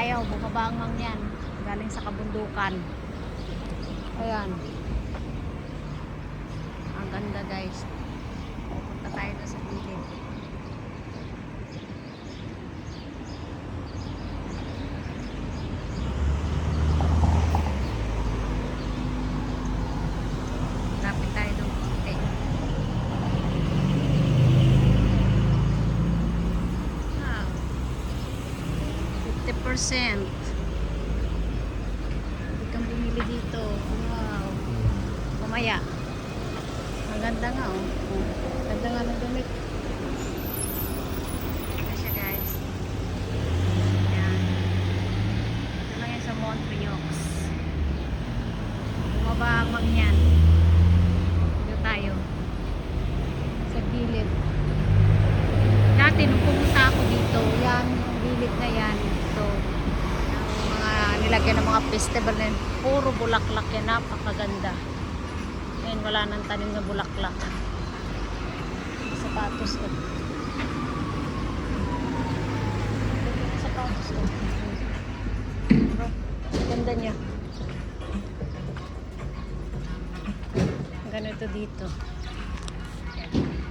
tayo, bumaba ang mangyan galing sa kabundukan. Ayan, ang ganda guys. Pupunta tayo doon sa gilid. Lapit tayo doon konti. Wow, 50%. Hindi kang bumili dito. Wow, mamaya. Ang ganda nga oh. Ganda nga ng damit. Ito siya guys. Ayan. Ito lang yan sa Montreux. Bumaba ang mangyan. Dito tayo. Sa gilid. Dati nung pumunta ako dito, yan, yung gilid na yan. Ito. Yung mga nilagyan ng mga festival na yun. Puro bulaklak yan. Napakaganda. Ngayon wala nang tanim na bulaklak. Sapatos ko. Sapatos ko. Bro, ganda niya. Ganito dito.